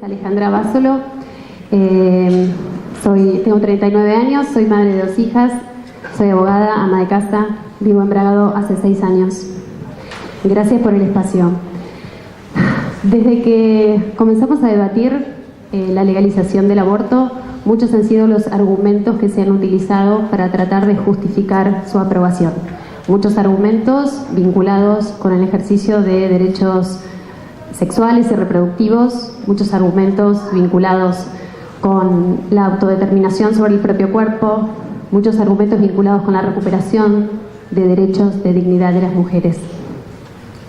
Alejandra Básolo, tengo 39 años, soy madre de 2 hijas, soy abogada, ama de casa, vivo en Bragado hace 6 años. Gracias por el espacio. Desde que comenzamos a debatir la legalización del aborto, muchos han sido los argumentos que se han utilizado para tratar de justificar su aprobación. Muchos argumentos vinculados con el ejercicio de derechos sexuales y reproductivos, muchos argumentos vinculados con la autodeterminación sobre el propio cuerpo, muchos argumentos vinculados con la recuperación de derechos de dignidad de las mujeres.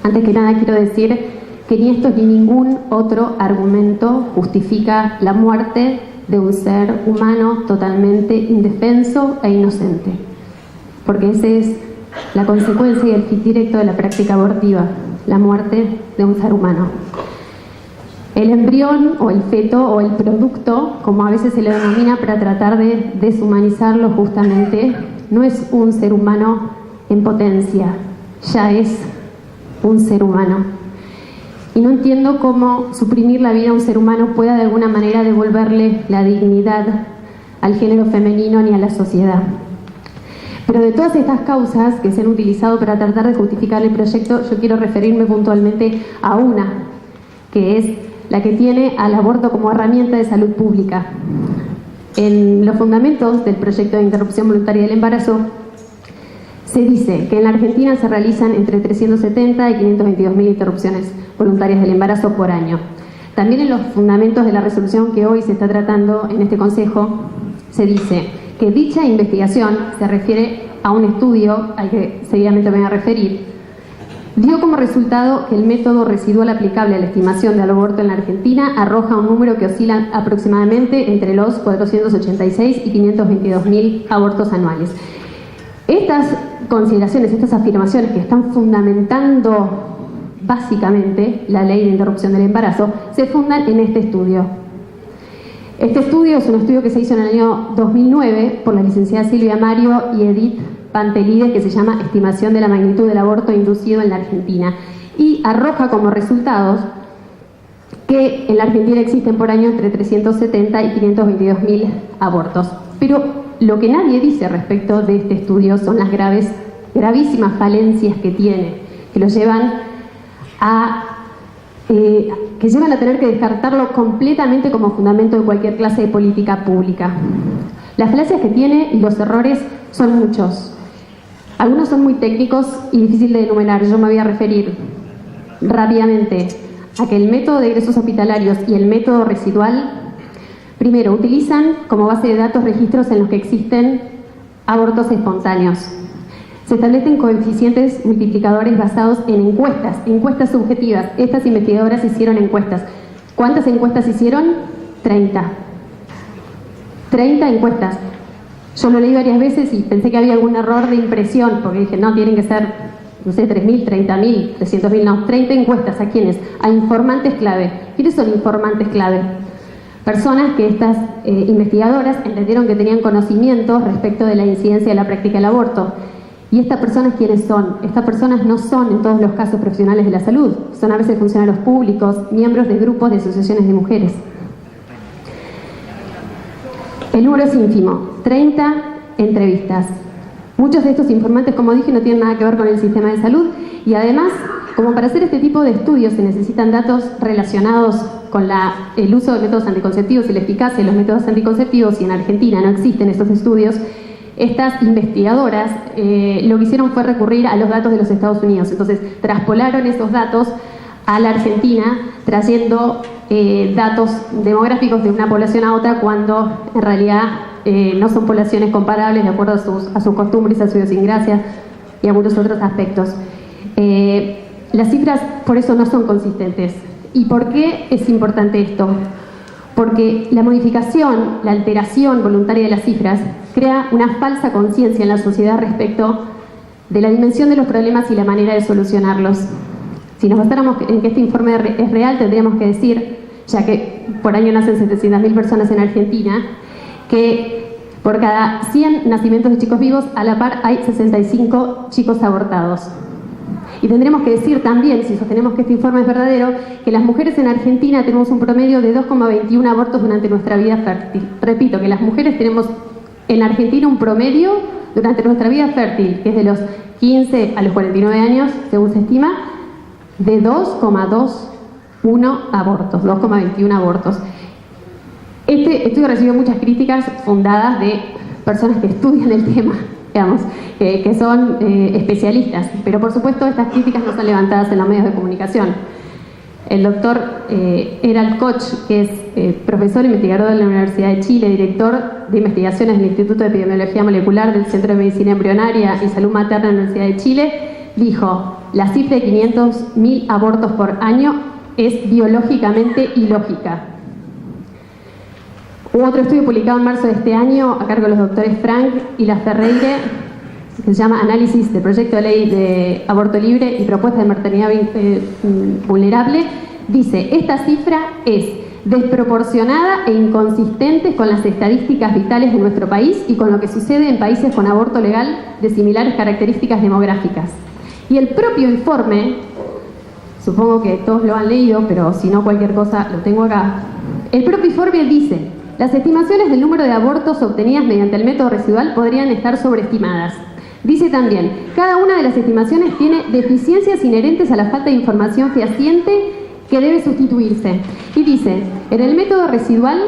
Antes que nada quiero decir que ni estos ni ningún otro argumento justifica la muerte de un ser humano totalmente indefenso e inocente, porque esa es la consecuencia y el fin directo de la práctica abortiva, la muerte de un ser humano. El embrión o el feto o el producto, como a veces se le denomina para tratar de deshumanizarlo justamente, no es un ser humano en potencia, ya es un ser humano. Y no entiendo cómo suprimir la vida a un ser humano pueda de alguna manera devolverle la dignidad al género femenino ni a la sociedad. Pero de todas estas causas que se han utilizado para tratar de justificar el proyecto, yo quiero referirme puntualmente a una, que es la que tiene al aborto como herramienta de salud pública. En los fundamentos del proyecto de interrupción voluntaria del embarazo se dice que en la Argentina se realizan entre 370 y 522.000 interrupciones voluntarias del embarazo por año. También en los fundamentos de la resolución que hoy se está tratando en este Consejo se dice que dicha investigación se refiere a un estudio al que seguidamente me voy a referir, dio como resultado que el método residual aplicable a la estimación del aborto en la Argentina arroja un número que oscila aproximadamente entre los 486 y 522.000 abortos anuales. Estas consideraciones, estas afirmaciones que están fundamentando básicamente la ley de interrupción del embarazo, se fundan en este estudio. Este estudio es un estudio que se hizo en el año 2009 por la licenciada Silvia Mario y Edith Pantelides, que se llama Estimación de la magnitud del aborto inducido en la Argentina, y arroja como resultados que en la Argentina existen por año entre 370 y 522.000 abortos. Pero lo que nadie dice respecto de este estudio son las gravísimas falencias que tiene, que lo llevan a tener que descartarlo completamente como fundamento de cualquier clase de política pública. Las falacias que tiene y los errores son muchos. Algunos son muy técnicos y difíciles de enumerar. Yo me voy a referir rápidamente a que el método de egresos hospitalarios y el método residual, primero, utilizan como base de datos registros en los que existen abortos espontáneos. Se establecen coeficientes multiplicadores basados en encuestas subjetivas. Estas investigadoras hicieron encuestas. ¿Cuántas encuestas hicieron? 30 encuestas. Yo lo leí varias veces y pensé que había algún error de impresión, porque dije, no, tienen que ser, no sé, 3.000, 30.000, 300.000, no, 30 encuestas. ¿A quiénes? A informantes clave. ¿Quiénes son informantes clave? Personas que estas investigadoras entendieron que tenían conocimiento respecto de la incidencia de la práctica del aborto. ¿Y estas personas quiénes son? Estas personas no son en todos los casos profesionales de la salud, son a veces funcionarios públicos, miembros de grupos de asociaciones de mujeres. El número es ínfimo, 30 entrevistas. Muchos de estos informantes, como dije, no tienen nada que ver con el sistema de salud y además, como para hacer este tipo de estudios se necesitan datos relacionados con el uso de métodos anticonceptivos y la eficacia de los métodos anticonceptivos, y en Argentina no existen estos estudios. Estas investigadoras lo que hicieron fue recurrir a los datos de los Estados Unidos. Entonces, traspolaron esos datos a la Argentina, trayendo datos demográficos de una población a otra, cuando en realidad no son poblaciones comparables de acuerdo a sus costumbres, a su idiosincrasia y a muchos otros aspectos. Las cifras, por eso, no son consistentes. ¿Y por qué es importante esto? Porque la modificación, la alteración voluntaria de las cifras crea una falsa conciencia en la sociedad respecto de la dimensión de los problemas y la manera de solucionarlos. Si nos basáramos en que este informe es real, tendríamos que decir, ya que por año nacen 700.000 personas en Argentina, que por cada 100 nacimientos de chicos vivos, a la par hay 65 chicos abortados. Y tendremos que decir también, si sostenemos que este informe es verdadero, que las mujeres en Argentina tenemos un promedio de 2,21 abortos durante nuestra vida fértil. Repito, que las mujeres tenemos en Argentina un promedio durante nuestra vida fértil, que es de los 15 a los 49 años, según se estima, de 2,21 abortos, 2,21 abortos. Este estudio recibió muchas críticas fundadas de personas que estudian el tema, digamos, que son especialistas, pero por supuesto estas críticas no son levantadas en los medios de comunicación. El doctor Herald Koch, que es profesor e investigador de la Universidad de Chile, director de investigaciones del Instituto de Epidemiología Molecular del Centro de Medicina Embrionaria y Salud Materna de la Universidad de Chile, dijo: la cifra de 500.000 abortos por año es biológicamente ilógica. Hubo otro estudio publicado en marzo de este año a cargo de los doctores Frank y La Ferreire, que se llama Análisis del Proyecto de Ley de Aborto Libre y Propuesta de Maternidad Vulnerable. Dice: esta cifra es desproporcionada e inconsistente con las estadísticas vitales de nuestro país y con lo que sucede en países con aborto legal de similares características demográficas. Y el propio informe, supongo que todos lo han leído, pero si no cualquier cosa lo tengo acá, el propio informe dice: las estimaciones del número de abortos obtenidas mediante el método residual podrían estar sobreestimadas. Dice también: cada una de las estimaciones tiene deficiencias inherentes a la falta de información fehaciente que debe sustituirse. Y dice: en el método residual,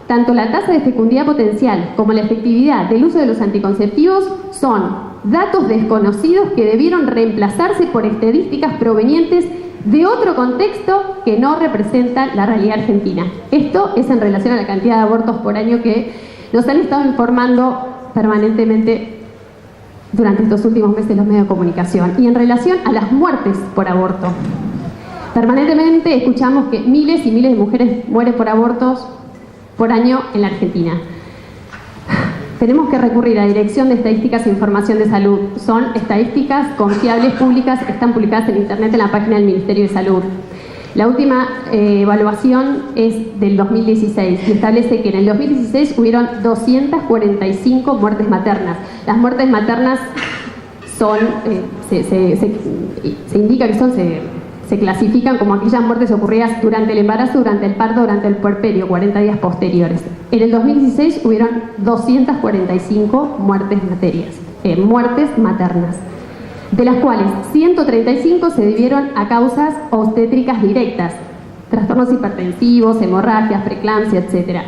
tanto la tasa de fecundidad potencial como la efectividad del uso de los anticonceptivos son datos desconocidos que debieron reemplazarse por estadísticas provenientes de otro contexto que no representan la realidad argentina. Esto es en relación a la cantidad de abortos por año que nos han estado informando permanentemente durante estos últimos meses los medios de comunicación. Y en relación a las muertes por aborto, permanentemente escuchamos que miles y miles de mujeres mueren por abortos por año en la Argentina. Tenemos que recurrir a la Dirección de Estadísticas e Información de Salud. Son estadísticas confiables, públicas, están publicadas en internet en la página del Ministerio de Salud. La última evaluación es del 2016 y establece que en el 2016 hubieron 245 muertes maternas. Las muertes maternas son, se indica que son, se clasifican como aquellas muertes ocurridas durante el embarazo, durante el parto, durante el puerperio, 40 días posteriores. En el 2016 hubieron 245 muertes maternas, de las cuales 135 se debieron a causas obstétricas directas, trastornos hipertensivos, hemorragias, preeclampsia, etc.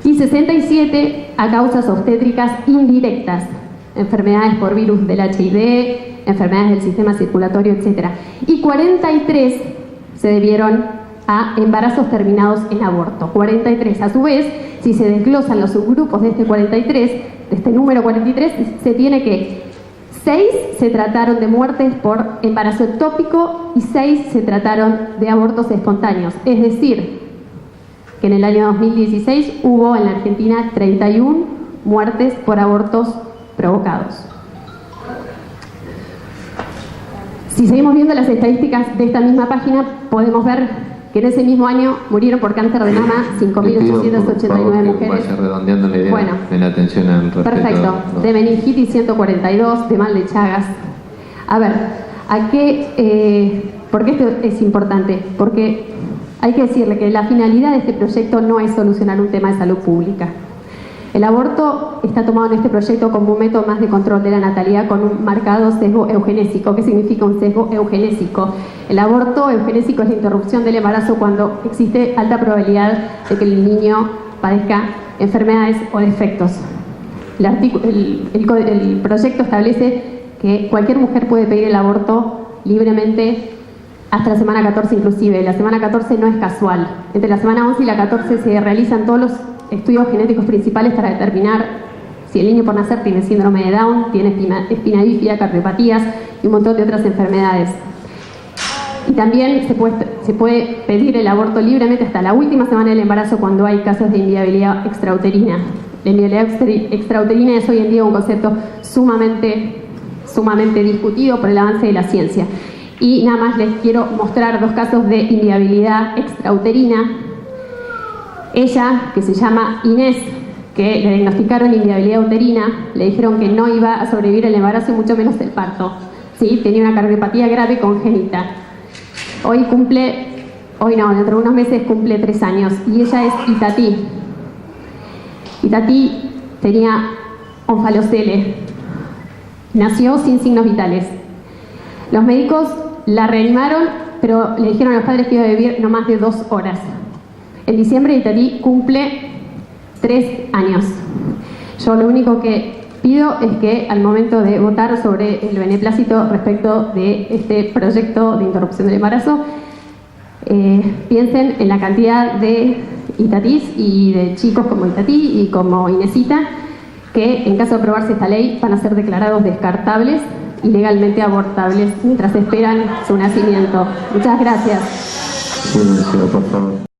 Y 67 a causas obstétricas indirectas, enfermedades por virus del HIV, enfermedades del sistema circulatorio, etc. Y 43 se debieron a embarazos terminados en aborto. 43. A su vez, si se desglosan los subgrupos de este 43, de este número 43, se tiene que 6 se trataron de muertes por embarazo ectópico y 6 se trataron de abortos espontáneos. Es decir, que en el año 2016 hubo en la Argentina 31 muertes por abortos provocados. Si seguimos viendo las estadísticas de esta misma página, podemos ver que en ese mismo año murieron por cáncer de mama 5.889 mujeres. Vaya redondeando la idea, bueno, en atención al respecto. Perfecto. De meningitis 142, de mal de Chagas. A ver, ¿por qué esto es importante? Porque hay que decirle que la finalidad de este proyecto no es solucionar un tema de salud pública. El aborto está tomado en este proyecto como un método más de control de la natalidad con un marcado sesgo eugenésico. ¿Qué significa un sesgo eugenésico? El aborto eugenésico es la interrupción del embarazo cuando existe alta probabilidad de que el niño padezca enfermedades o defectos. El proyecto establece que cualquier mujer puede pedir el aborto libremente hasta la semana 14 inclusive. La semana 14 no es casual. Entre la semana 11 y la 14 se realizan todos los estudios genéticos principales para determinar si el niño por nacer tiene síndrome de Down, tiene espina bífida, cardiopatías y un montón de otras enfermedades. Y también se puede pedir el aborto libremente hasta la última semana del embarazo cuando hay casos de inviabilidad extrauterina. La inviabilidad extrauterina es hoy en día un concepto sumamente discutido por el avance de la ciencia. Y nada más les quiero mostrar 2 casos de inviabilidad extrauterina. Ella, que se llama Inés, que le diagnosticaron inviabilidad uterina, le dijeron que no iba a sobrevivir el embarazo y mucho menos el parto. ¿sí? Tenía una cardiopatía grave congénita. Dentro de unos meses cumple 3 años, y ella es Itatí. Itatí tenía onfalocele, nació sin signos vitales. Los médicos la reanimaron, pero le dijeron a los padres que iba a vivir no más de 2 horas. En diciembre Itatí cumple 3 años. Yo lo único que pido es que al momento de votar sobre el beneplácito respecto de este proyecto de interrupción del embarazo, piensen en la cantidad de Itatís y de chicos como Itatí y como Inesita, que en caso de aprobarse esta ley van a ser declarados descartables y legalmente abortables mientras esperan su nacimiento. Muchas gracias. Silencio, por favor.